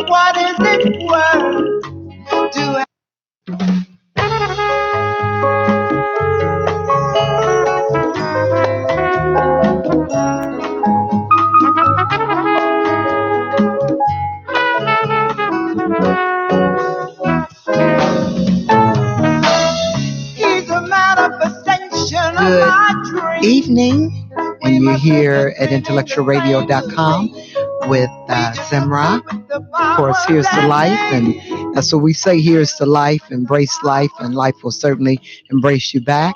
What is it worth to Good evening, and you're here at IntellectualRadio.com with Zemrah. Of course, here's to life, and that's what we say, here's to life. Embrace life, and life will certainly embrace you back.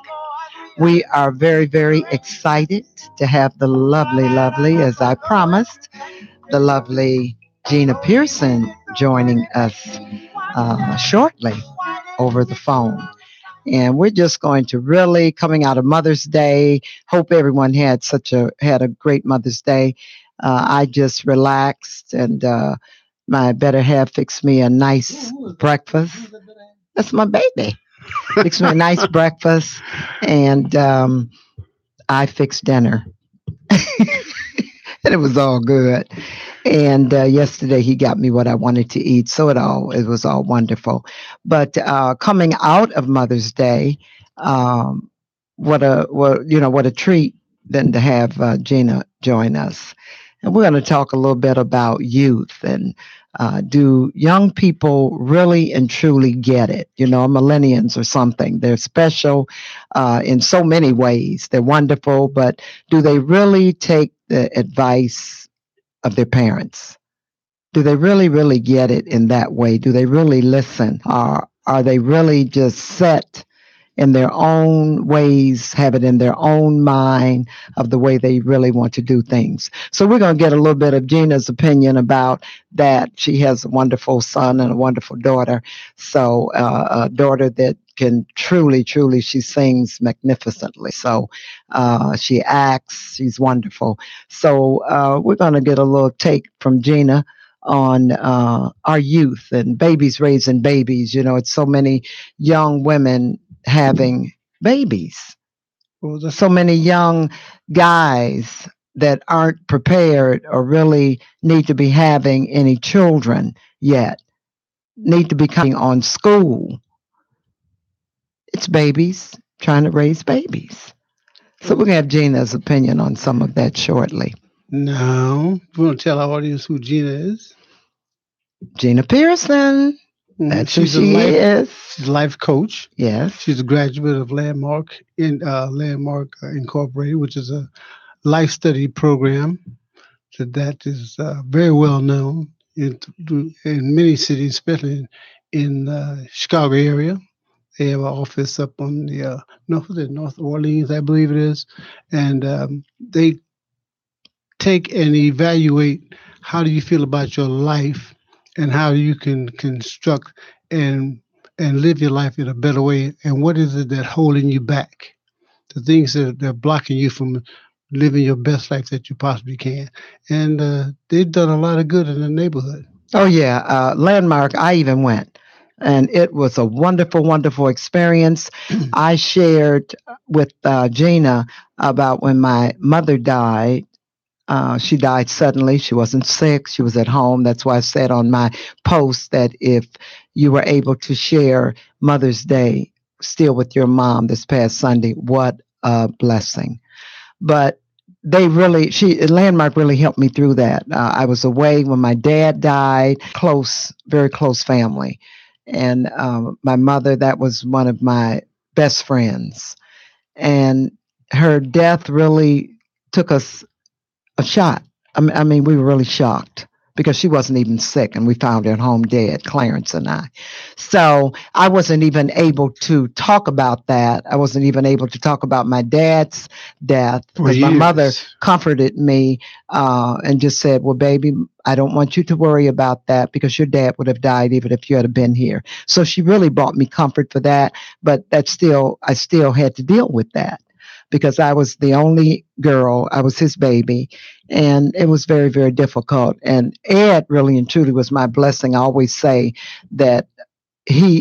We are very, very excited to have the lovely, as I promised, the lovely Gina Pearson joining us shortly over the phone. And we're just going to really, coming out of Mother's Day, hope everyone had a great Mother's Day. I just relaxed, and my better half fixed me a nice breakfast. That's my baby. Fixed me a nice breakfast, and I fixed dinner. And it was all good. And yesterday he got me what I wanted to eat, so it was all wonderful. But coming out of Mother's Day, what a treat then to have Gina join us. And we're going to talk a little bit about youth and do young people really and truly get it? Millennials or something. They're special in so many ways. They're wonderful, but do they really take the advice of their parents? Do they really, really get it in that way? Do they really listen? Or are they really just set in their own ways, have it in their own mind of the way they really want to do things? So we're going to get a little bit of Gina's opinion about that. She has a wonderful son and a wonderful daughter. So a daughter that can truly, she sings magnificently. So she acts, she's wonderful. So we're going to get a little take from Gina on our youth and babies raising babies. It's so many young women having babies. Well, there's so many young guys that aren't prepared or really need to be having any children yet, need to be coming on school. It's babies trying to raise babies. So we're going to have Gina's opinion on some of that shortly. Now, you want to tell our audience who Gina is? Gina Pearson. That's who she is. She's a life coach. Yes. She's a graduate of Landmark Incorporated, which is a life study program that is very well known in many cities, especially in Chicago area. They have an office up on the North Orleans, I believe it is, and they take and evaluate how do you feel about your life and how you can construct and live your life in a better way, and what is it that's holding you back, the things that are blocking you from living your best life that you possibly can. And they've done a lot of good in the neighborhood. Oh yeah, Landmark, I even went, and it was a wonderful, wonderful experience. I shared with Gina about when my mother died. She died suddenly. She wasn't sick. She was at home. That's why I said on my post that if you were able to share Mother's Day still with your mom this past Sunday, what a blessing. But Landmark really helped me through that. I was away when my dad died, very close family. And my mother, that was one of my best friends. And her death really took us a shot. I mean, we were really shocked because she wasn't even sick, and we found her at home dead, Clarence and I. So I wasn't even able to talk about that. I wasn't even able to talk about my dad's death because my mother comforted me and just said, well, baby, I don't want you to worry about that because your dad would have died even if you had been here. So she really brought me comfort for that, but I still had to deal with that, because I was the only girl. I was his baby. And it was very, very difficult. And Ed really and truly was my blessing. I always say that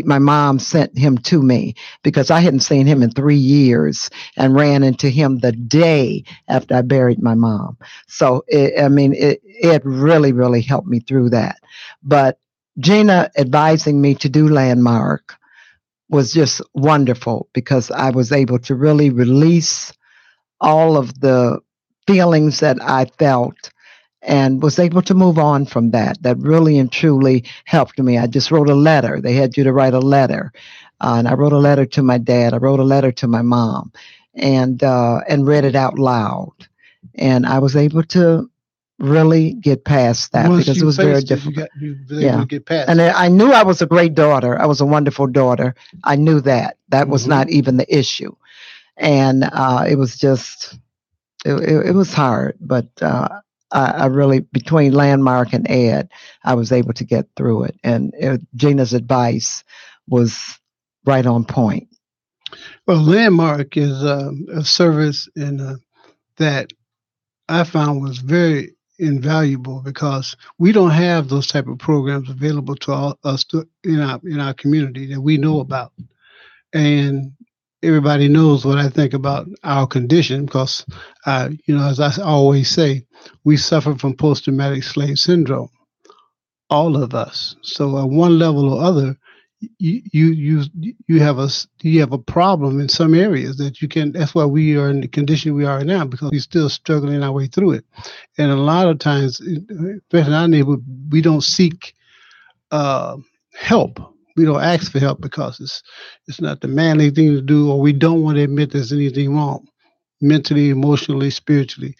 my mom sent him to me because I hadn't seen him in 3 years and ran into him the day after I buried my mom. So, it really, really helped me through that. But Gina advising me to do Landmark was just wonderful because I was able to really release all of the feelings that I felt and was able to move on from that. That really and truly helped me. I just wrote a letter. They had you to write a letter. And I wrote a letter to my dad. I wrote a letter to my mom and read it out loud. And I was able to really get past that because it was very difficult. You were able to get past and I knew I was a great daughter. I was a wonderful daughter. I knew that. That was not even the issue. And it was just, it was hard. But I really, between Landmark and Ed, I was able to get through it. And Gina's advice was right on point. Well, Landmark is a service that I found was very invaluable because we don't have those type of programs available to us in our community that we know about. And everybody knows what I think about our condition because, as I always say, we suffer from post-traumatic slave syndrome, all of us. So at one level or other, you have a problem in some areas that you can. That's why we are in the condition we are now because we're still struggling our way through it. And a lot of times, especially in our neighborhood, we don't seek help. We don't ask for help because it's not the manly thing to do, or we don't want to admit there's anything wrong, mentally, emotionally, spiritually.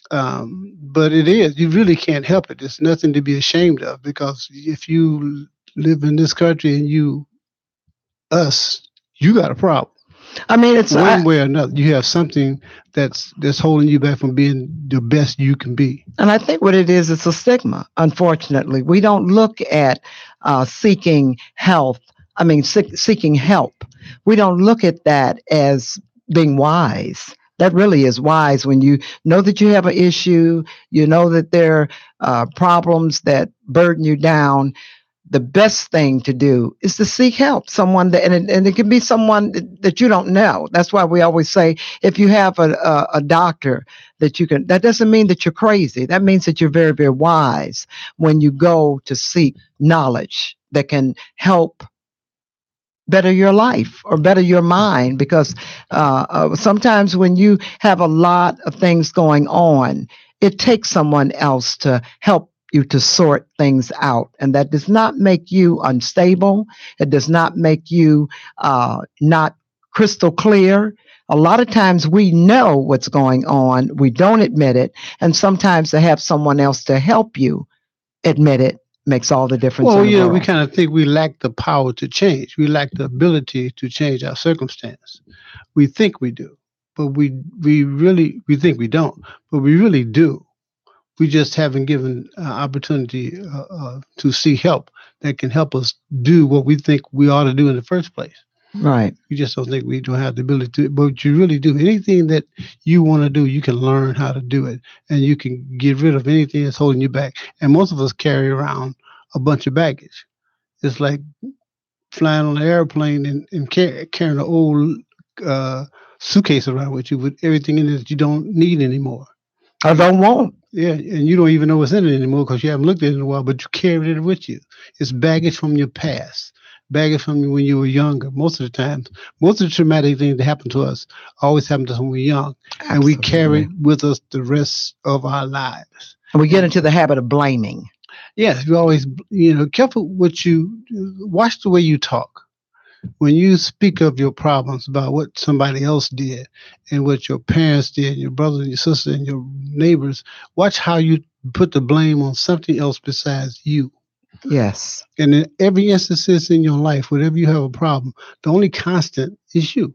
But it is. You really can't help it. There's nothing to be ashamed of because if you live in this country and you got a problem. I mean, it's one way or another. You have something that's holding you back from being the best you can be. And I think what it is, it's a stigma. Unfortunately, we don't look at seeking health. Seeking help. We don't look at that as being wise. That really is wise when you know that you have an issue. You know that there are problems that burden you down. The best thing to do is to seek help. Someone that, and it can be someone that you don't know. That's why we always say, if you have a doctor that you can, that doesn't mean that you're crazy. That means that you're very, very wise when you go to seek knowledge that can help better your life or better your mind. Because sometimes when you have a lot of things going on, it takes someone else to help you to sort things out. And that does not make you unstable. It does not make you not crystal clear. A lot of times we know what's going on. We don't admit it. And sometimes to have someone else to help you admit it makes all the difference. Well, we kind of think we lack the power to change. We lack the ability to change our circumstance. We think we do, but we think we don't, but we really do. We just haven't given opportunity to seek help that can help us do what we think we ought to do in the first place. Right. We just don't think we don't have the ability to, but you really do. Anything that you want to do, you can learn how to do it, and you can get rid of anything that's holding you back. And most of us carry around a bunch of baggage. It's like flying on an airplane and carrying an old suitcase around with you with everything in it that you don't need anymore. I don't want. Yeah, and you don't even know what's in it anymore because you haven't looked at it in a while, but you carry it with you. It's baggage from your past, baggage from when you were younger. Most of the times, most of the traumatic things that happen to us always happen to us when we're young. Absolutely. And we carry it with us the rest of our lives. And we get into the habit of blaming. Yes, you always, careful watch the way you talk. When you speak of your problems about what somebody else did and what your parents did, your brother and your sister and your neighbors, watch how you put the blame on something else besides you. Yes. And in every instance in your life, whenever you have a problem, the only constant is you.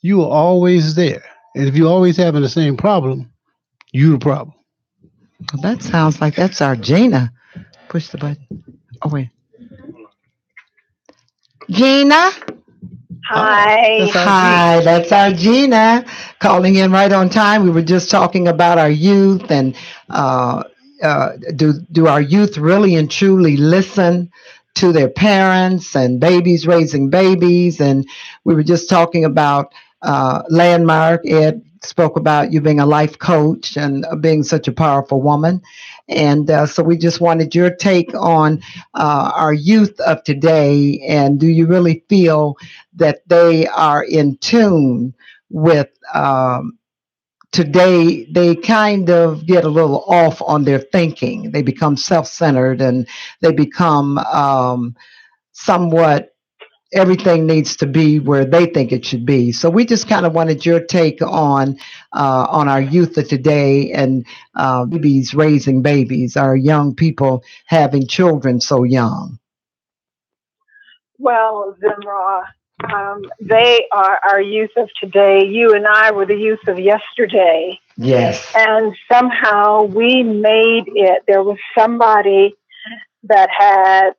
You are always there. And if you're always having the same problem, you're the problem. Well, that sounds like that's our Gina. Push the button. Oh, wait. Gina? Hi. Hi, that's our Gina calling in right on time. We were just talking about our youth and do our youth really and truly listen to their parents and babies raising babies. And we were just talking about Landmark. Ed spoke about you being a life coach and being such a powerful woman. And so we just wanted your take on our youth of today. And do you really feel that they are in tune with today? They kind of get a little off on their thinking. They become self-centered and they become somewhat everything needs to be where they think it should be. So we just kind of wanted your take on our youth of today and babies raising babies, our young people having children so young. Well, Zemrah, they are our youth of today. You and I were the youth of yesterday. Yes. And somehow we made it. There was somebody that had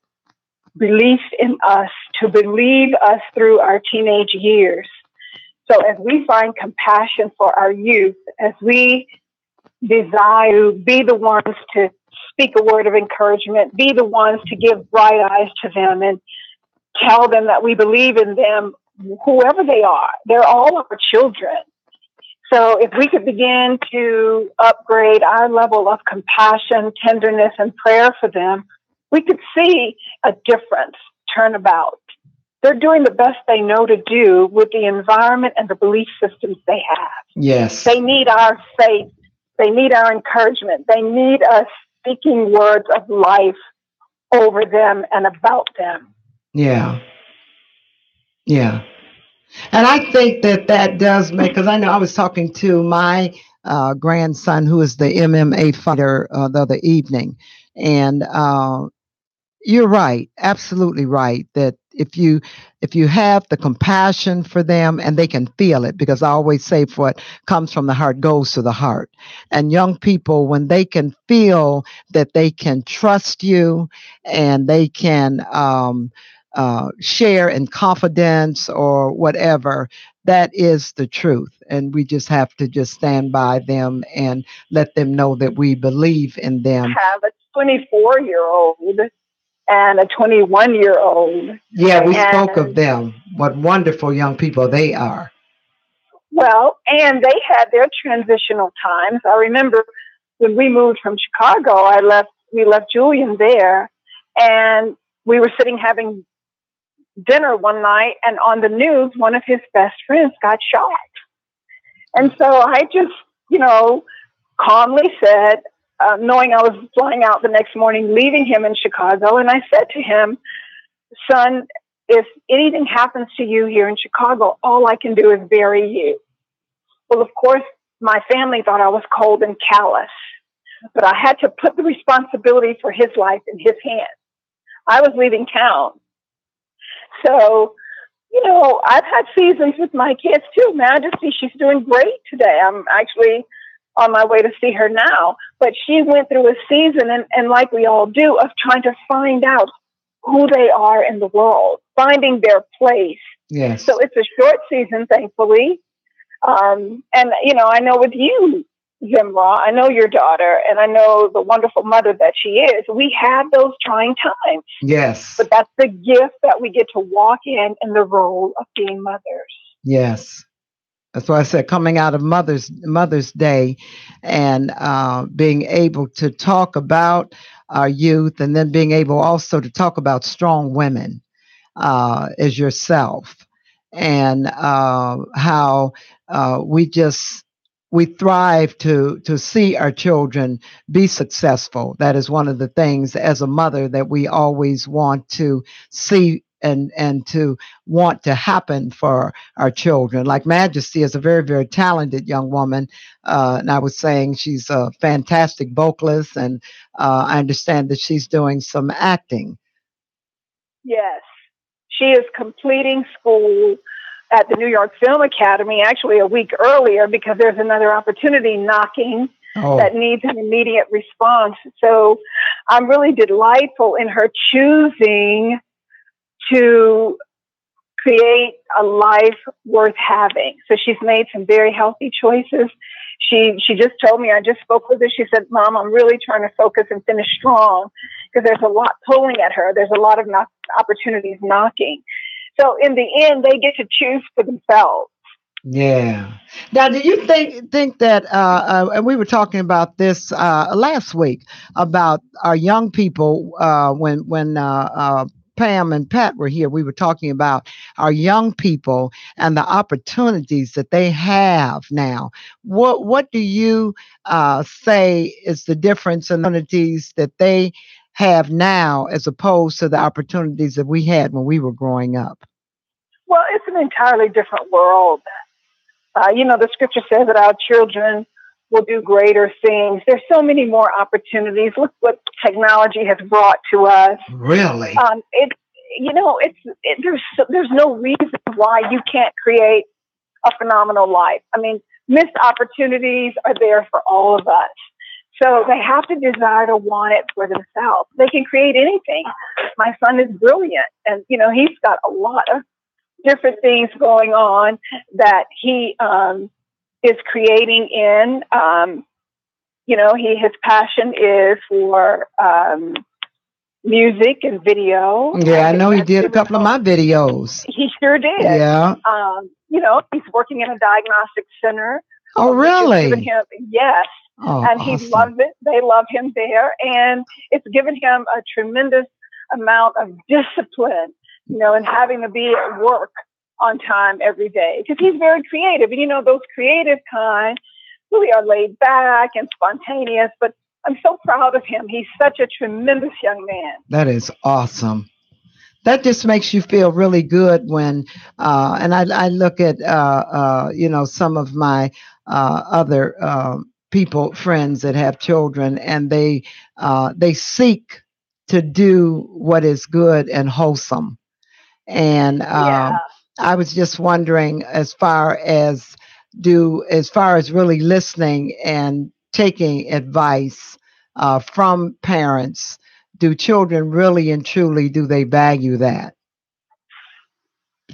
believed in us to believe us through our teenage years. So as we find compassion for our youth, as we desire to be the ones to speak a word of encouragement, be the ones to give bright eyes to them and tell them that we believe in them, whoever they are. They're all our children. So if we could begin to upgrade our level of compassion, tenderness, and prayer for them, we could see a difference, turnabout. They're doing the best they know to do with the environment and the belief systems they have. Yes. They need our faith. They need our encouragement. They need us speaking words of life over them and about them. Yeah. Yeah. And I think that does make, because I know I was talking to my grandson, who is the MMA fighter, the other evening. And you're right, absolutely right, that if you have the compassion for them and they can feel it, because I always say what comes from the heart goes to the heart. And young people, when they can feel that they can trust you and they can share in confidence or whatever, that is the truth. And we just have to just stand by them and let them know that we believe in them. I have a 24-year-old and a 21-year-old. Yeah, we spoke of them. What wonderful young people they are. Well, and they had their transitional times. I remember when we moved from Chicago, we left Julian there, and we were sitting having dinner one night, and on the news, one of his best friends got shot. And so I just, calmly said, knowing I was flying out the next morning, leaving him in Chicago, and I said to him, son, if anything happens to you here in Chicago, all I can do is bury you. Well, of course, my family thought I was cold and callous, but I had to put the responsibility for his life in his hands. I was leaving town. So, I've had seasons with my kids too. Majesty, she's doing great today. I'm actually on my way to see her now. But she went through a season, and like we all do, of trying to find out who they are in the world, finding their place. Yes. So it's a short season, thankfully. And, I know with you, Zemrah, I know your daughter, and I know the wonderful mother that she is. We have those trying times. Yes. But that's the gift that we get to walk in the role of being mothers. Yes. That's why I said coming out of Mother's Day and being able to talk about our youth, and then being able also to talk about strong women as yourself, and how we thrive to see our children be successful. That is one of the things as a mother that we always want to see and to want to happen for our children. Like Majesty is a very, very talented young woman. And I was saying she's a fantastic vocalist, and I understand that she's doing some acting. Yes. She is completing school at the New York Film Academy, actually a week earlier, because there's another opportunity knocking that needs an immediate response. So I'm really delightful in her choosing to create a life worth having. So she's made some very healthy choices. She just told me, I just spoke with her. She said, Mom, I'm really trying to focus and finish strong because there's a lot pulling at her. There's a lot of opportunities knocking. So in the end, they get to choose for themselves. Yeah. Now, do you think that and we were talking about this last week about our young people when Pam and Pat were here, we were talking about our young people and the opportunities that they have now. What do you say is the difference in the opportunities that they have now as opposed to the opportunities that we had when we were growing up? Well, it's an entirely different world. The scripture says that our children will do greater things. There's so many more opportunities. Look what technology has brought to us. Really? There's no reason why you can't create a phenomenal life. I mean, missed opportunities are there for all of us. So they have to desire to want it for themselves. They can create anything. My son is brilliant, and he's got a lot of different things going on that he is creating in. His passion is for music and video. Yeah, I know he did a couple of my videos. He sure did. Yeah. He's working in a diagnostic center. Oh, really? Yes. Oh, and awesome. He loves it. They love him there. And it's given him a tremendous amount of discipline, and having to be at work on time every day because he's very creative. And, those creative kind really are laid back and spontaneous, but I'm so proud of him. He's such a tremendous young man. That is awesome. That just makes you feel really good when, and I look at, some of my other friends that have children, and they seek to do what is good and wholesome. And I was just wondering, as far as really listening and taking advice from parents, do children really and truly do they value that?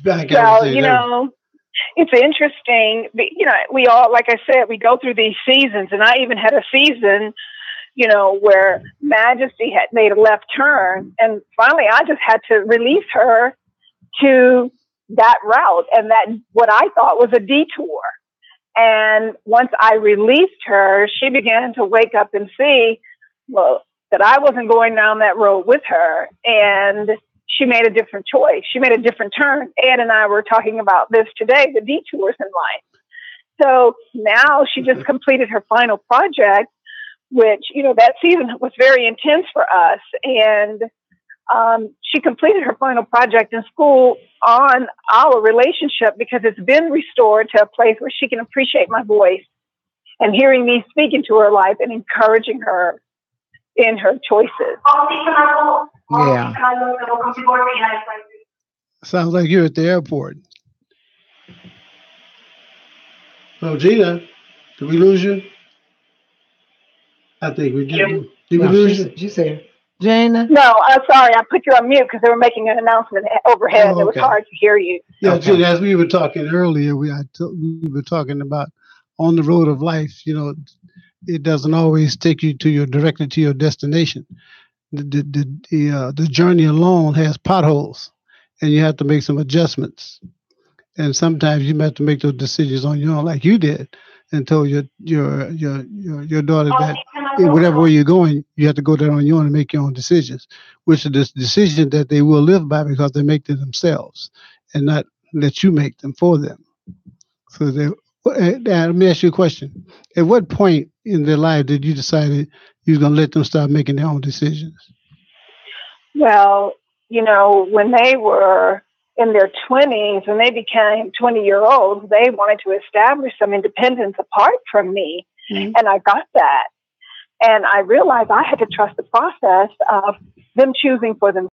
Well, it's interesting. We all, like I said, we go through these seasons, and I even had a season, where Majesty had made a left turn, and finally I just had to release her to that route, and that what I thought was a detour. And once I released her, she began to wake up and see, that I wasn't going down that road with her, and she made a different choice. She made a different turn. Ed and I were talking about this today, the detours in life. So now she just completed her final project, which, that season was very intense for us. And she completed her final project in school on our relationship because it's been restored to a place where she can appreciate my voice and hearing me speak into her life and encouraging her in her choices. Yeah. Sounds like you're at the airport. Oh, Gina, did we lose you? I think we did. Did we lose you? She's here. Jana? No, I'm sorry. I put you on mute because they were making an announcement overhead. Oh, It was hard to hear you. Yeah, Okay. Gina, as we were talking earlier, we were talking about on the road of life. It doesn't always take you directly to your destination. The journey alone has potholes, and you have to make some adjustments. And sometimes you have to make those decisions on your own, like you did, and told your daughter that whatever way you're going, you have to go there on your own and make your own decisions, which are the decisions that they will live by because they make them themselves, and not let you make them for them. So let me ask you a question. At what point in their life did you decide that you were going to let them start making their own decisions? Well, when they were in their 20s, when they became 20-year-olds, they wanted to establish some independence apart from me. Mm-hmm. And I got that. And I realized I had to trust the process of them choosing for them.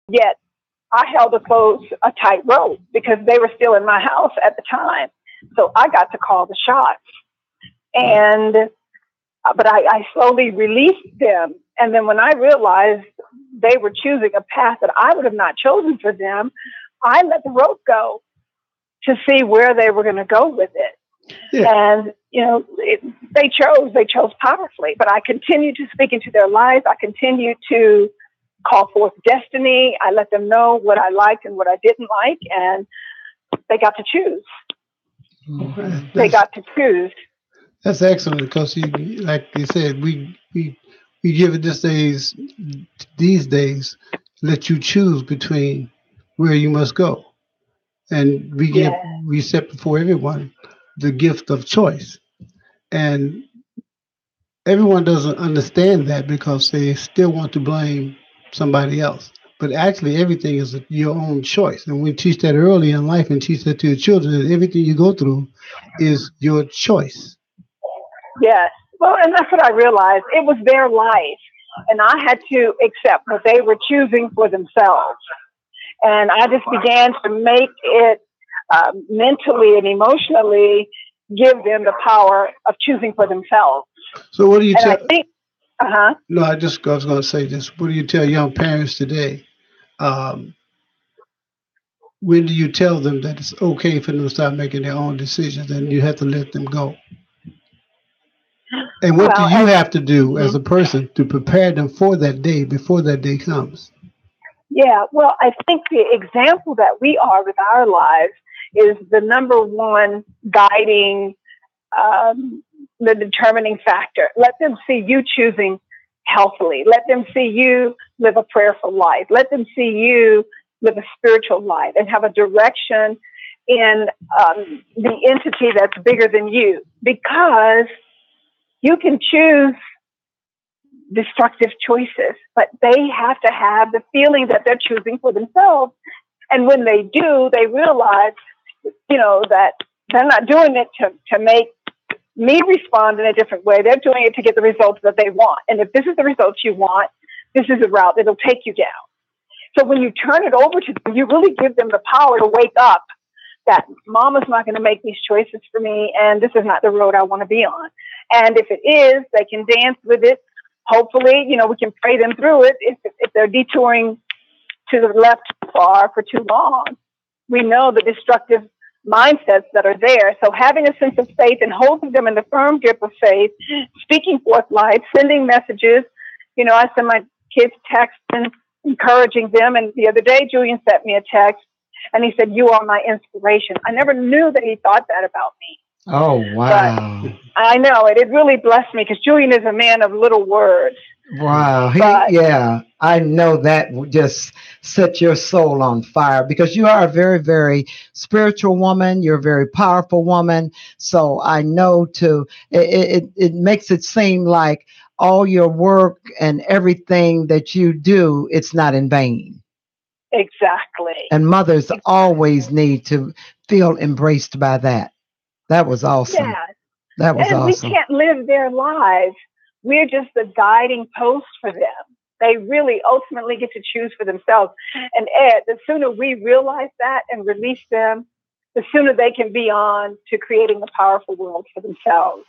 Yet I held a tight rope because they were still in my house at the time. So I got to call the shots. But I slowly released them. And then when I realized they were choosing a path that I would have not chosen for them, I let the rope go to see where they were going to go with it. Yeah. And, they chose powerfully, but I continue to speak into their lives. I continue to call forth destiny. I let them know what I liked and what I didn't like, and they got to choose. They got to choose. That's excellent because, like you said, we give it these days, let you choose between where you must go, and Yeah. we set before everyone the gift of choice, and everyone doesn't understand that because they still want to blame somebody else. But actually, everything is your own choice. And we teach that early in life and teach that to your children that everything you go through is your choice. Yes. Well, and that's what I realized. It was their life, and I had to accept what they were choosing for themselves. And I just began to make it mentally and emotionally give them the power of choosing for themselves. So, what do you And I tell? think, No, I was going to say this. What do you tell young parents today? Um, when do you tell them that it's okay for them to start making their own decisions and you have to let them go? And what do well, you have to do as mhm. a person to prepare them for that day before that day comes? Yeah, well, I think the example that we are with our lives is the number one guiding, the determining factor. Let them see you choosing healthily. Let them see you live a prayerful life. Let them see you live a spiritual life and have a direction in the entity that's bigger than you, because you can choose destructive choices, but they have to have the feeling that they're choosing for themselves. And when they do, they realize, that they're not doing it to make me respond in a different way. They're doing it to get the results that they want. And if this is the results you want, this is the route that'll take you down. So when you turn it over to them, you really give them the power to wake up that mama's not going to make these choices for me, and this is not the road I want to be on. And if it is, they can dance with it. Hopefully, we can pray them through it. If they're detouring to the left far for too long, we know the destructive mindsets that are there. So having a sense of faith and holding them in the firm grip of faith, speaking forth life, sending messages. I send my kids texts and encouraging them. And the other day, Julian sent me a text and he said, "You are my inspiration." I never knew that he thought that about me. Oh, wow. But I know it. It really blessed me because Julian is a man of little words. Wow. But Yeah, I know that would just set your soul on fire because you are a very, very spiritual woman. You're a very powerful woman. So I know it makes it seem like all your work and everything that you do, it's not in vain. exactly. And mothers always need to feel embraced by that. That was awesome. Yeah. That was And we awesome. can't live their lives. We're just the guiding post for them. They really ultimately get to choose for themselves. And Ed, the sooner we realize that and release them, the sooner they can be on to creating a powerful world for themselves.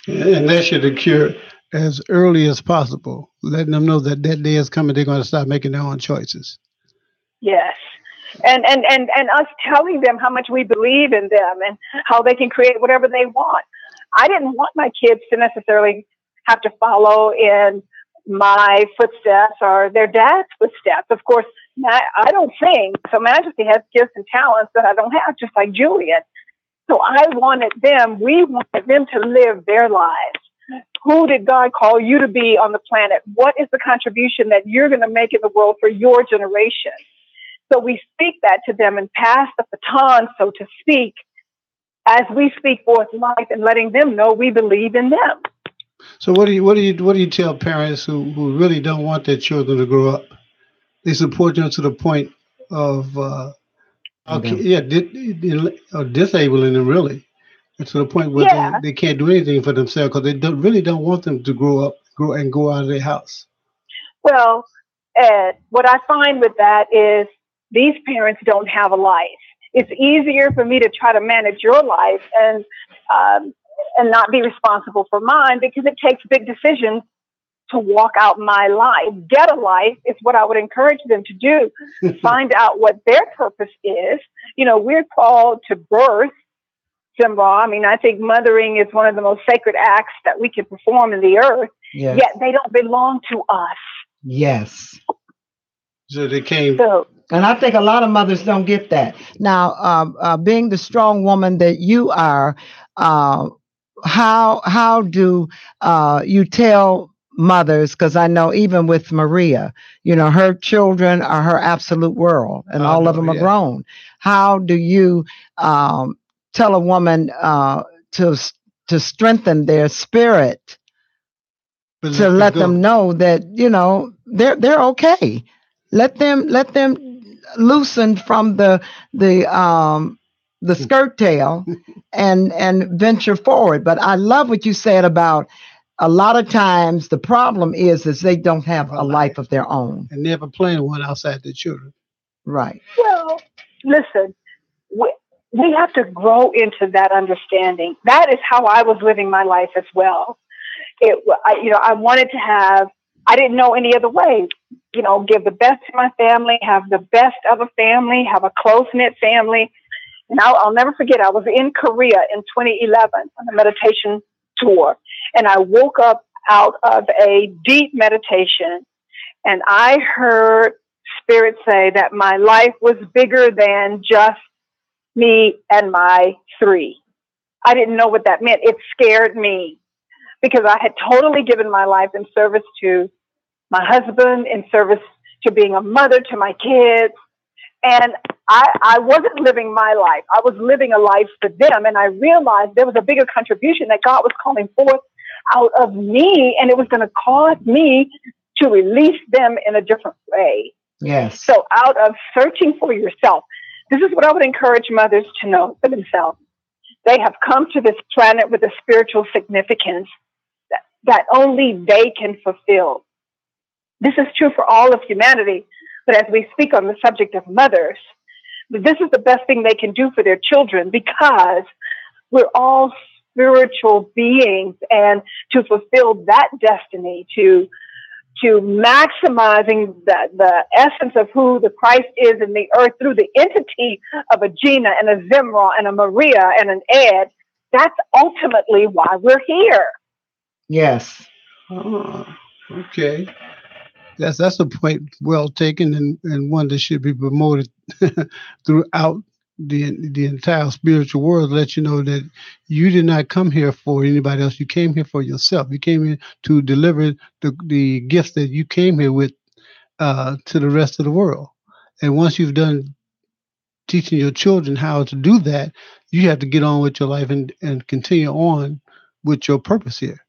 And that should occur as early as possible, letting them know that that day is coming. They're going to start making their own choices. Yes. And us telling them how much we believe in them and how they can create whatever they want. I didn't want my kids to necessarily have to follow in my footsteps or their dad's footsteps. Of course, I don't sing, so Majesty has gifts and talents that I don't have, just like Julian. So we wanted them to live their lives. Who did God call you to be on the planet? What is the contribution that you're going to make in the world for your generation? So we speak that to them and pass the baton, so to speak, as we speak forth life and letting them know we believe in them. So what do you tell parents who really don't want their children to grow up? They support them to the point of disabling them really, and to the point where Yeah. they can't do anything for themselves because they really don't want them to grow out of their house. Well, Ed, what I find with that is these parents don't have a life. It's easier for me to try to manage your life and not be responsible for mine because it takes big decisions to walk out my life. Get a life is what I would encourage them to do. Find out what their purpose is. We're called to birth Zemrah. I mean, I think mothering is one of the most sacred acts that we can perform in the earth, Yes. yet they don't belong to us. Yes. So they came. So, And I think a lot of mothers don't get that. Now, being the strong woman that you are, how do you tell mothers? Because I know even with Maria, her children are her absolute world, and all of them are grown. How do you tell a woman to strengthen their spirit, to let them know that they're okay? Let them loosen from the skirt tail and venture forward. But I love what you said about a lot of times the problem is they don't have a life of their own. And never plan one outside their children. Right. well, listen, we have to grow into that understanding. That is how I was living my life as well. I wanted to have, I didn't know any other way, give the best to my family, have the best of a family, have a close-knit family. And I'll never forget, I was in Korea in 2011 on a meditation tour. And I woke up out of a deep meditation, and I heard Spirit say that my life was bigger than just me and my three. I didn't know what that meant. It scared me because I had totally given my life in service to my husband, in service to being a mother to my kids. And I wasn't living my life. I was living a life for them. And I realized there was a bigger contribution that God was calling forth out of me. And it was going to cause me to release them in a different way. Yes. So out of searching for yourself, this is what I would encourage mothers to know for themselves. They have come to this planet with a spiritual significance that only they can fulfill. This is true for all of humanity. But as we speak on the subject of mothers, this is the best thing they can do for their children, because we're all spiritual beings, and to fulfill that destiny, to maximizing the essence of who the Christ is in the earth through the entity of a Gina and a Zemrah and a Maria and an Ed, that's ultimately why we're here. Yes. Oh, okay. That's a point well taken, and one that should be promoted throughout the entire spiritual world. Let you know that you did not come here for anybody else. You came here for yourself. You came here to deliver the gifts that you came here with to the rest of the world. And once you've done teaching your children how to do that, you have to get on with your life and continue on with your purpose here.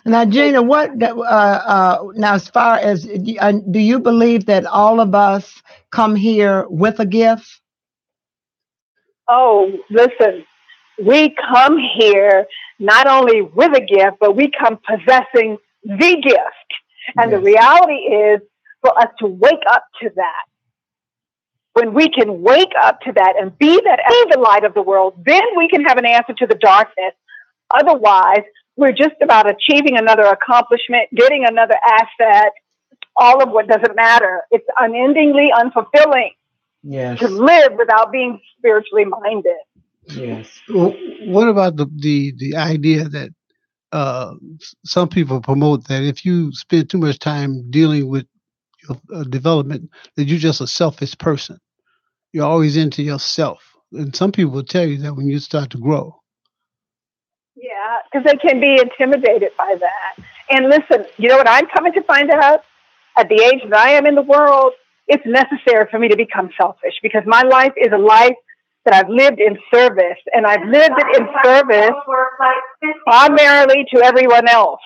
Now, Gina, now as far as, do you believe that all of us come here with a gift? Oh, listen, we come here not only with a gift, but we come possessing the gift. And the reality is for us to wake up to that. When we can wake up to that and be the light of the world, then we can have an answer to the darkness. Otherwise, we're just about achieving another accomplishment, getting another asset, all of what doesn't matter. It's unendingly unfulfilling to live without being spiritually minded. Yes. Well, what about the idea that some people promote that if you spend too much time dealing with your development, that you're just a selfish person? You're always into yourself. And some people will tell you that when you start to grow. Yeah, because they can be intimidated by that. And listen, you know what I'm coming to find out? At the age that I am in the world, it's necessary for me to become selfish, because my life is a life that I've lived in service, and I've lived it in service primarily to everyone else.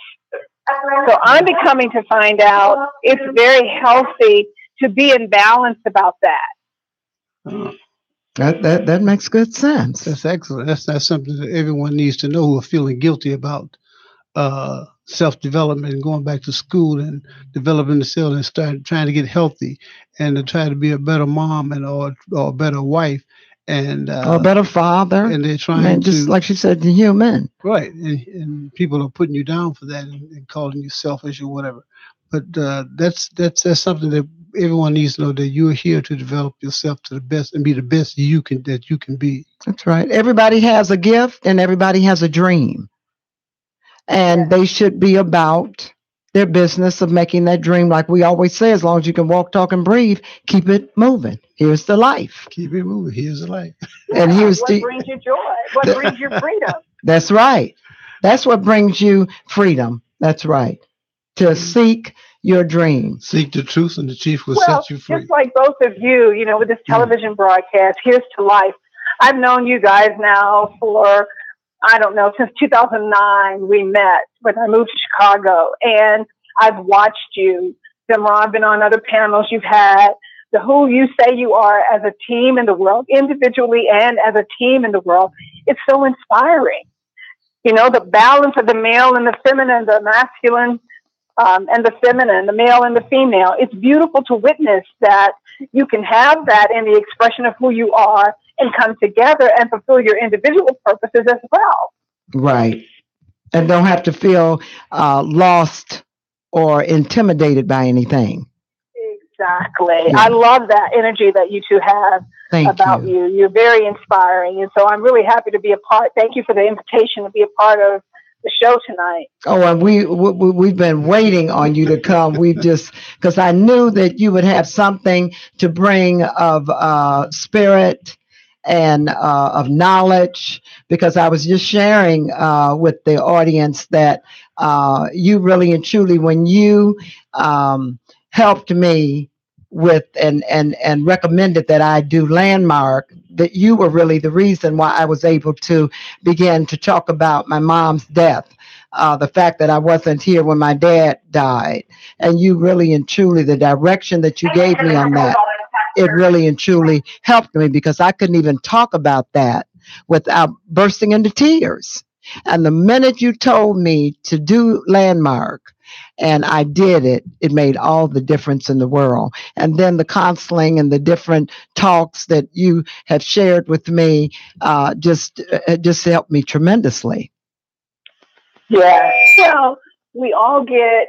So I'm becoming to find out it's very healthy to be in balance about that. That makes good sense. That's excellent. That's something that everyone needs to know who are feeling guilty about self-development and going back to school and developing themselves and start trying to get healthy and to try to be a better mom or a better wife and or a better father. And they're trying just like she said, the human. Right. And people are putting you down for that and calling you selfish or whatever. But that's something that everyone needs to know that you're here to develop yourself to the best and be the best that you can be. That's right. Everybody has a gift and everybody has a dream. And they should be about their business of making that dream. Like we always say, as long as you can walk, talk, and breathe, keep it moving. Here's the life. Keep it moving. Here's the life. And here's what brings you joy? What brings you freedom? That's right. That's what brings you freedom. That's right. To seek your dream. Seek the truth, and the truth will set you free. Just like both of you, with this television broadcast, Here's to Life. I've known you guys now for, I don't know, since 2009 we met when I moved to Chicago. And I've watched you. Zemrah, I've been on other panels you've had. The who you say you are as a team in the world, individually and as a team in the world, it's so inspiring. The balance of the male and the feminine, the masculine and the feminine, the male and the female. It's beautiful to witness that you can have that in the expression of who you are and come together and fulfill your individual purposes as well. Right. And don't have to feel lost or intimidated by anything. Exactly. Yeah. I love that energy that you two have about you. You're very inspiring. And so I'm really happy to be a part. Thank you for the invitation to be a part of the show tonight. Oh, and we've been waiting on you to come. We've just, because I knew that you would have something to bring of spirit and of knowledge, because I was just sharing with the audience that you really and truly, when you helped me with and recommended that I do Landmark, that you were really the reason why I was able to begin to talk about my mom's death, the fact that I wasn't here when my dad died, and you really and truly, the direction that you gave me on that, it really and truly helped me, because I couldn't even talk about that without bursting into tears. And the minute you told me to do Landmark, and I did it, it made all the difference in the world. And then the counseling and the different talks that you have shared with me just helped me tremendously. Yeah. We all get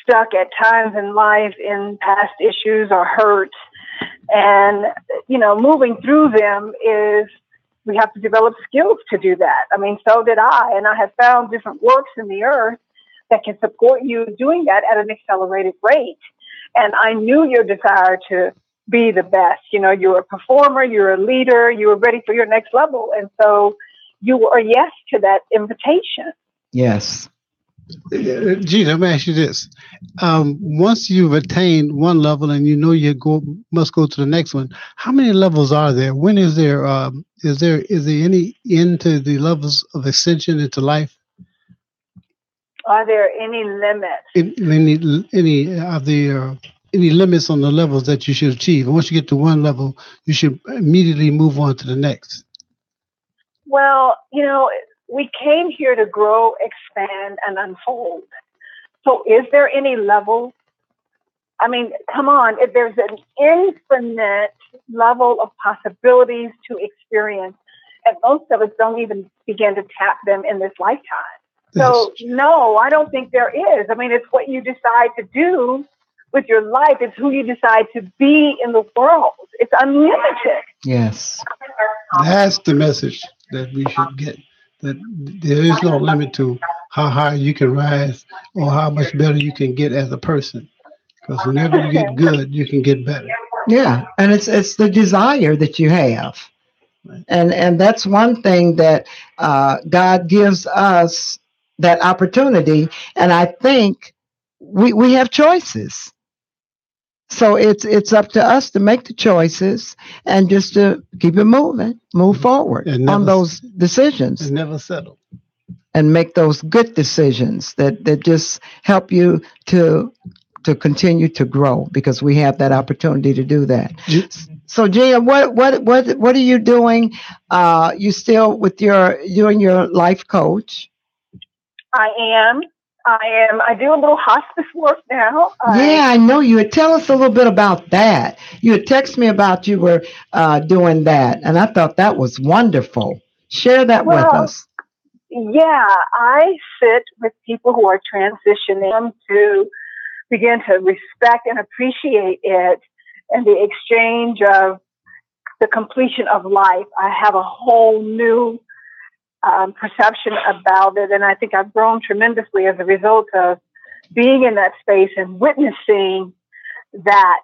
stuck at times in life in past issues or hurts. And, moving through them we have to develop skills to do that. I mean, so did I. And I have found different works in the earth that can support you doing that at an accelerated rate. And I knew your desire to be the best. You're a performer, you're a leader, you were ready for your next level. And so you were a yes to that invitation. Yes. Gee, let me ask you this. Once you've attained one level and you know must go to the next one, how many levels are there? When is there any end to the levels of ascension into life? Are there any limits? Any limits on the levels that you should achieve? Once you get to one level, you should immediately move on to the next. Well, we came here to grow, expand, and unfold. So is there any level? I mean, come on. If there's an infinite level of possibilities to experience, and most of us don't even begin to tap them in this lifetime. So, no, I don't think there is. I mean, it's what you decide to do with your life. It's who you decide to be in the world. It's unlimited. Yes. That's the message that we should get. That there is no limit to how high you can rise or how much better you can get as a person. Because whenever you get good, you can get better. Yeah, and it's the desire that you have, and that's one thing that God gives us, that opportunity. And I think we have choices. So it's up to us to make the choices and just to keep it moving, move forward on those decisions. And never settle. And make those good decisions that just help you to continue to grow, because we have that opportunity to do that. So Gia, what are you doing? You still doing your life coach? I am. I do a little hospice work now. Yeah, I know you. Tell us a little bit about that. You had texted me about you were doing that, and I thought that was wonderful. Share that with us. Yeah, I sit with people who are transitioning to begin to respect and appreciate it and the exchange of the completion of life, I have a whole new perception about it. And I think I've grown tremendously as a result of being in that space and witnessing that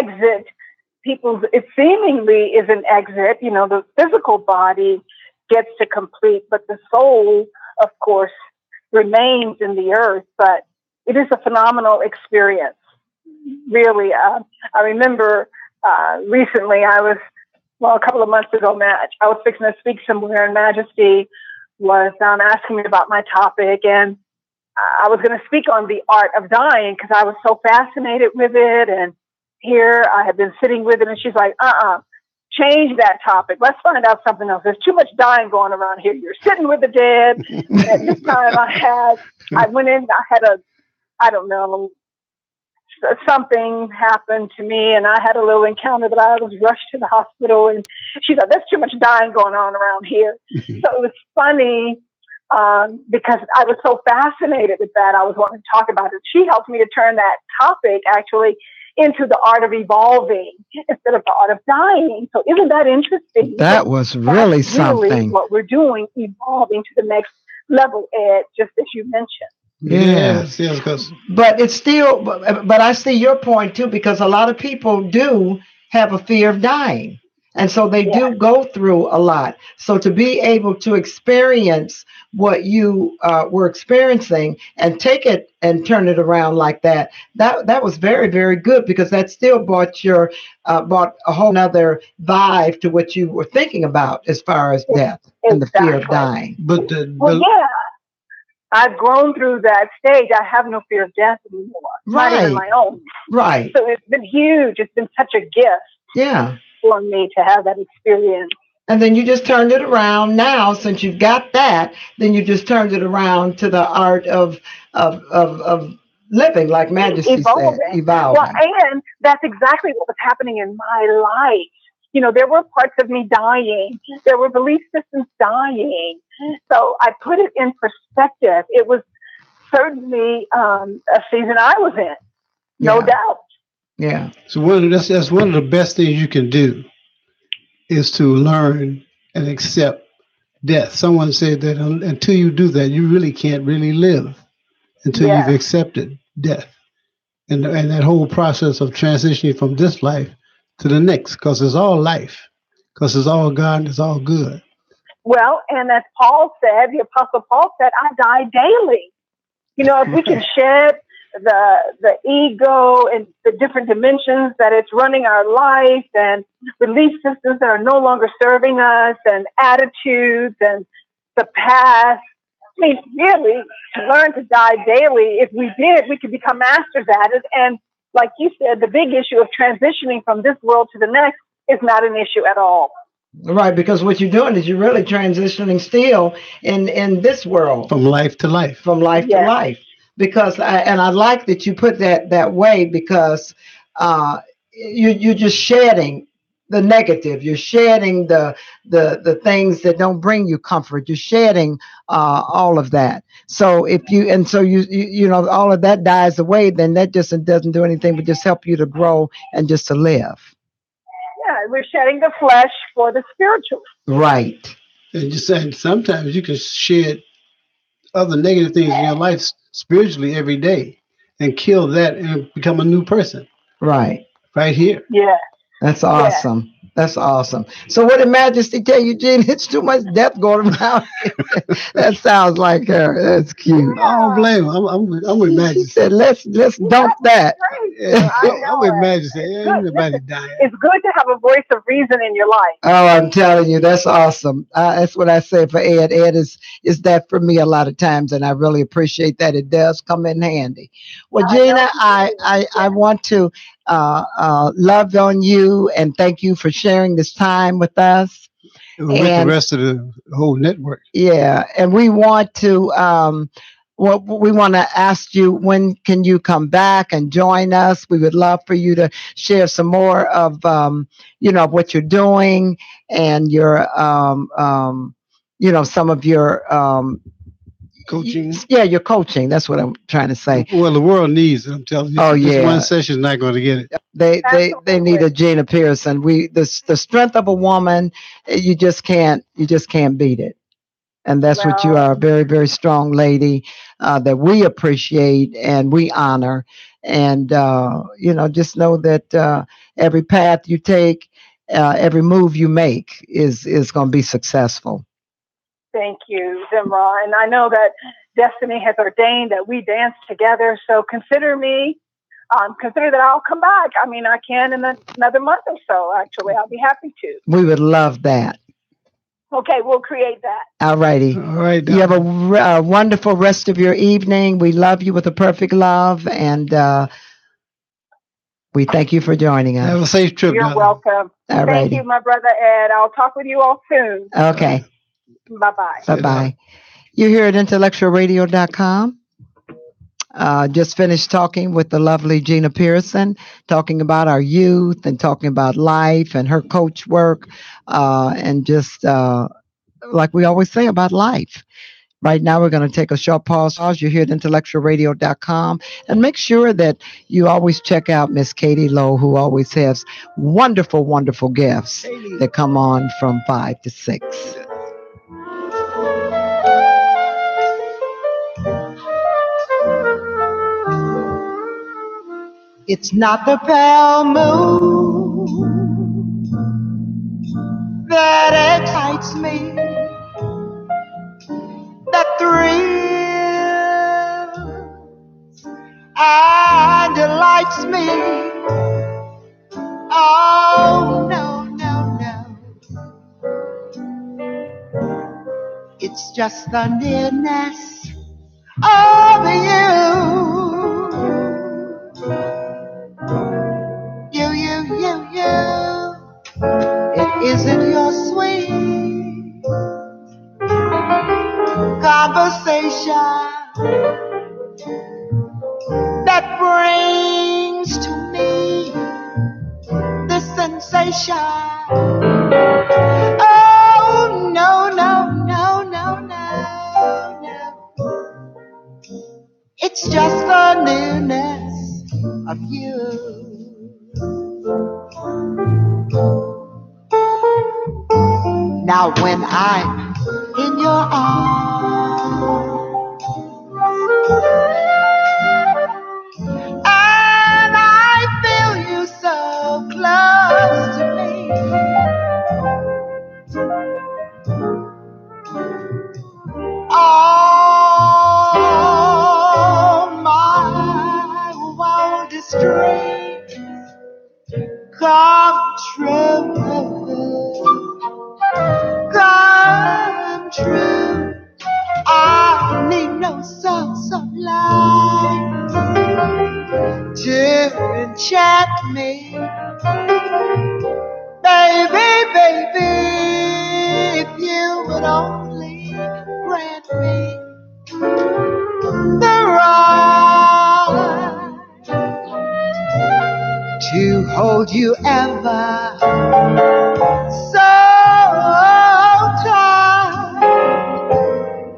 exit. It seemingly is an exit. The physical body gets to complete, but the soul, of course, remains in the earth. But it is a phenomenal experience. Really, I remember recently a couple of months ago, I was fixing to speak somewhere, and Majesty was asking me about my topic, and I was going to speak on the art of dying because I was so fascinated with it, and here I had been sitting with it, and she's like, change that topic. Let's find out something else. There's too much dying going around here. You're sitting with the dead. At this time I went in, I don't know, something happened to me, and I had a little encounter that I was rushed to the hospital, and she said, there's too much dying going on around here. So it was funny because I was so fascinated with that. I was wanting to talk about it. She helped me to turn that topic actually into the art of evolving instead of the art of dying. So isn't that interesting? That was really something. Really what we're doing, evolving to the next level, Ed, just as you mentioned. Yes, because but it's still, but I see your point too, because a lot of people do have a fear of dying, and so they do go through a lot. So to be able to experience what you were experiencing and take it and turn it around like that was very, very good, because that still brought a whole nother vibe to what you were thinking about as far as death and the fear of dying. But I've grown through that stage. I have no fear of death anymore. Right. Not even my own. Right. So it's been huge. It's been such a gift for me to have that experience. And then you just turned it around now, since you've got that, then you just turned it around to the art of living, like Majesty said, evolving. Well, and that's exactly what was happening in my life. There were parts of me dying. There were belief systems dying. So I put it in perspective. It was certainly a season I was in, no doubt. Yeah. So that's one of the best things you can do, is to learn and accept death. Someone said that until you do that, you really can't really live until you've accepted death. And that whole process of transitioning from this life to the next, because it's all life, because it's all God and it's all good. Well, and as Paul said, the Apostle Paul said, I die daily. If we can shed the ego and the different dimensions that it's running our life, and belief systems that are no longer serving us, and attitudes and the past. I mean, really, to learn to die daily, if we did, we could become masters at it. And like you said, the big issue of transitioning from this world to the next is not an issue at all. Right, because what you're doing is you're really transitioning still in this world. From life to life. From life to life. Because I like that you put that way, because you're just shedding the negative. You're shedding the things that don't bring you comfort. You're shedding all of that. So if you all of that dies away, then that just doesn't do anything but just help you to grow and just to live. Yeah, we're shedding the flesh for the spiritual. Right. And just saying, sometimes you can shed other negative things in your life spiritually every day and kill that and become a new person. Right. Right here. Yeah. That's awesome. Yeah. That's awesome. So what did Majesty tell you, Gene? It's too much death going around. That sounds like her. That's cute. I don't blame her. I'm with Majesty. She said, let's dump that. Yeah, I'm with Majesty. Everybody dying. It's good to have a voice of reason in your life. Oh, I'm telling you, that's awesome. That's what I say for Ed. Ed is that for me a lot of times, and I really appreciate that. It does come in handy. Well, Gina, I want to love on you and thank you for sharing this time with us. And with the rest of the whole network. Yeah, and we want to ask you, when can you come back and join us? We would love for you to share some more of what you're doing and your some of your Coaching. Yeah, you're coaching. That's what I'm trying to say. Well, the world needs it. I'm telling you. Oh, This yeah. one session is not going to get it. They need a Gina Pearson. The strength of a woman, you just can't beat it. And that's what you are, a very, very strong lady that we appreciate and we honor. And, just know that every path you take, every move you make is going to be successful. Thank you, Zemrah. And I know that Destiny has ordained that we dance together. So consider me, consider that I'll come back. I mean, I can in another month or so, actually. I'll be happy to. We would love that. Okay, we'll create that. All righty. All right. You have a wonderful rest of your evening. We love you with a perfect love. And we thank you for joining us. Have a safe trip. You're welcome. All Thank righty. you, my brother Ed. I'll talk with you all soon. Okay. Bye-bye. Bye-bye. You're here at IntellectualRadio.com. Just finished talking with the lovely Gina Pearson, talking about our youth and talking about life and her coach work, and just like we always say about life. Right now, we're going to take a short pause. You're here at IntellectualRadio.com. And make sure that you always check out Miss Katie Lowe, who always has wonderful, wonderful gifts that come on from 5 to 6. It's not the pale moon that excites me, that thrills and delights me. Oh, no, no, no. It's just the nearness of you. You. It isn't your sweet conversation that brings to me this sensation. Oh, no, no, no, no, no, no. It's just the nearness of you. Now when I'm in your arms and I feel you so close to me, all my wildest dreams come true. Come true. I need no source of light to enchant me. Baby, if you would only grant me the right to hold you ever so tight,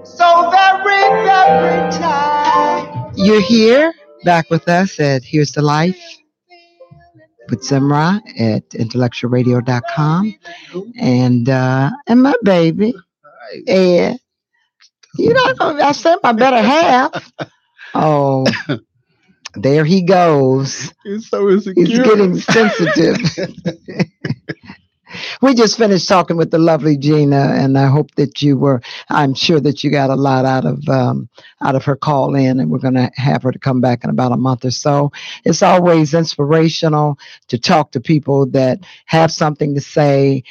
so very, very tight. You're here, back with us at Here's the Life with Zemrah at IntellectualRadio.com. And my baby, Ed. I said my better half. Oh, there he goes. He's so insecure. He's getting sensitive. We just finished talking with the lovely Gina, and I hope that I'm sure that you got a lot out of her call in, and we're going to have her to come back in about a month or so. It's always inspirational to talk to people that have something to say.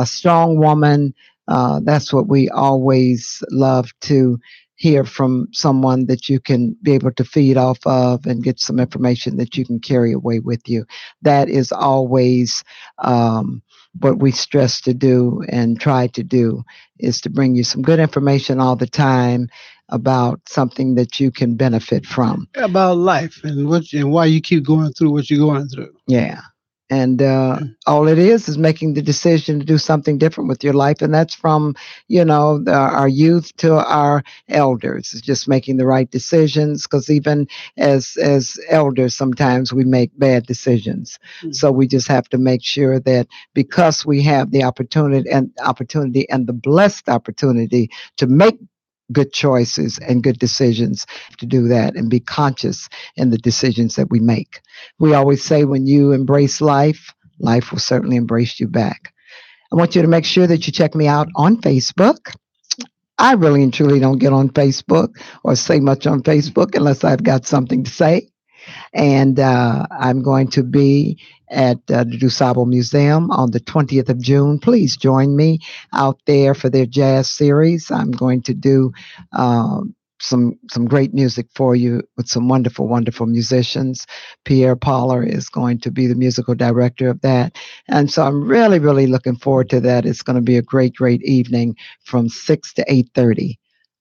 Strong woman. That's what we always love to hear from someone that you can be able to feed off of and get some information that you can carry away with you. That is always what we stress to do and try to do, is to bring you some good information all the time about something that you can benefit from. About life and why you keep going through what you're going through. Yeah. And all it is making the decision to do something different with your life. And that's from, our youth to our elders. It's just making the right decisions, because even as elders, sometimes we make bad decisions. So we just have to make sure that, because we have the opportunity and the blessed opportunity to make good choices and good decisions, to do that and be conscious in the decisions that we make. We always say, when you embrace life, life will certainly embrace you back. I want you to make sure that you check me out on Facebook. I really and truly don't get on Facebook or say much on Facebook unless I've got something to say. And I'm going to be at the DuSable Museum on the 20th of June. Please join me out there for their jazz series. I'm going to do some great music for you with some wonderful, wonderful musicians. Pierre Poller is going to be the musical director of that. And so I'm really, really looking forward to that. It's going to be a great, great evening from 6 to 8:30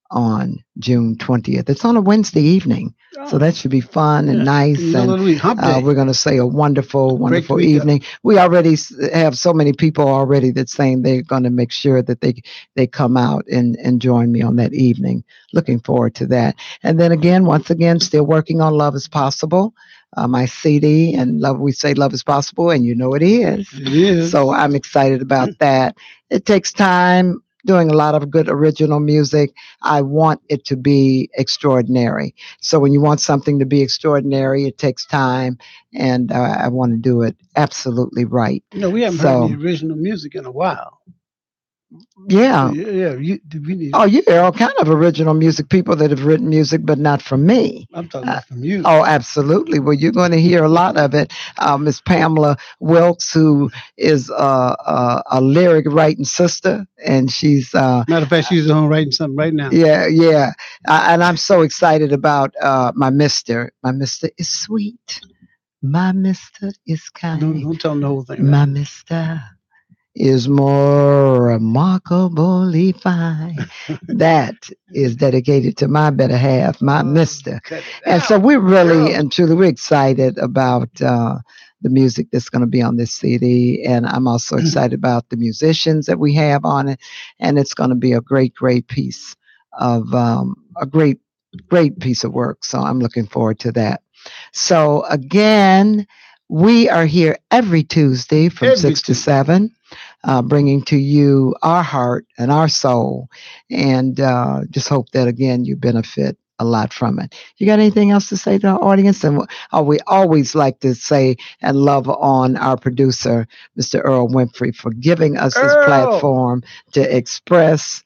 on June 20th. It's on a Wednesday evening, so that should be fun and nice. And we're going to say a wonderful, wonderful evening. We already have so many people already that's saying they're going to make sure that they come out and join me on that evening. Looking forward to that. And then again, once again, still working on Love is Possible. My CD, and we say love is possible, and it is. It is. So I'm excited about that. It takes time. Doing a lot of good original music. I want it to be extraordinary. So when you want something to be extraordinary, it takes time, and I want to do it absolutely right. We haven't heard the original music in a while. Yeah. Oh, there are all kind of original music people that have written music, but not from me. I'm talking about from you. Oh, absolutely. Well, you're going to hear a lot of it. Miss Pamela Wilkes, who is a lyric writing sister, and she's matter of fact, she's on writing something right now. Yeah. And I'm so excited about my Mister. My Mister is sweet. My Mister is kind. Don't tell them the whole thing. My Mister is more remarkably fine. That is dedicated to my better half, my Mister. And so we're really and truly excited about the music that's going to be on this CD. And I'm also excited about the musicians that we have on it. And it's going to be a great, great piece of a great piece of work. So I'm looking forward to that. So again, we are here every Tuesday from 6 to 7. Bringing to you our heart and our soul, and just hope that, again, you benefit a lot from it. You got anything else to say to our audience? And we always like to say and love on our producer, Mr. Earl Winfrey, for giving us this platform to express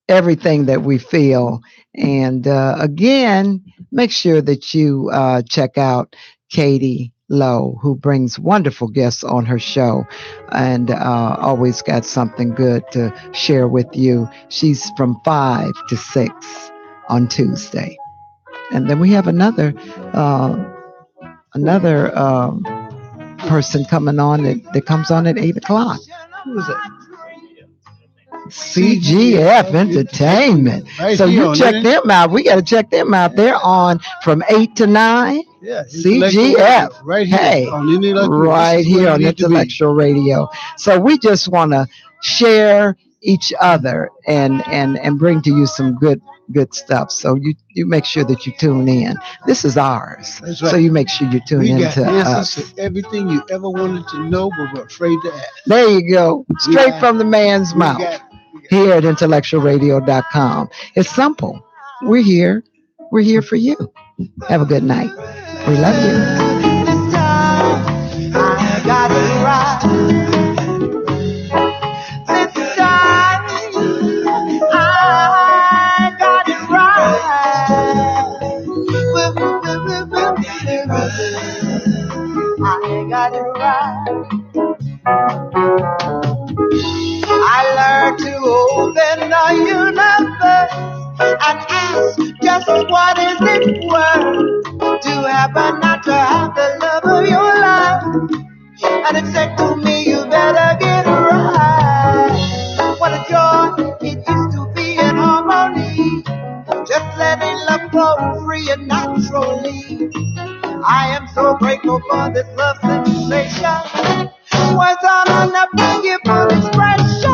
everything that we feel. And again, make sure that you check out Katie Lowe, who brings wonderful guests on her show, and always got something good to share with you. She's from 5 to 6 on Tuesday. And then we have another person coming on that comes on at 8 o'clock. Who is it? CGF Entertainment. So you check them out. We got to check them out. They're on from 8 to 9. Yeah, CGF. Right here. Hey, right here on Intellectual Radio. So we just want to share each other and bring to you some good stuff. So you make sure that you tune in. This is ours. That's right. So you make sure you tune in to us. To everything you ever wanted to know but were afraid to ask. There you go. Straight from the man's mouth. Here at IntellectualRadio.com. It's simple. We're here. We're here for you. Have a good night. We love you. This time I got it right. This time I got it right. I got it right. I learned to open the universe and ask just what is it worth to have or not to have the love of your life. And it said to me, you better get right. What a joy it used to be in harmony, just letting love flow free and naturally. I am so so grateful for this love sensation. Words are not enough to give full expression.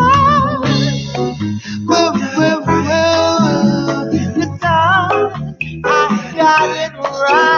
Woo, woo, woo, the song, I got it right.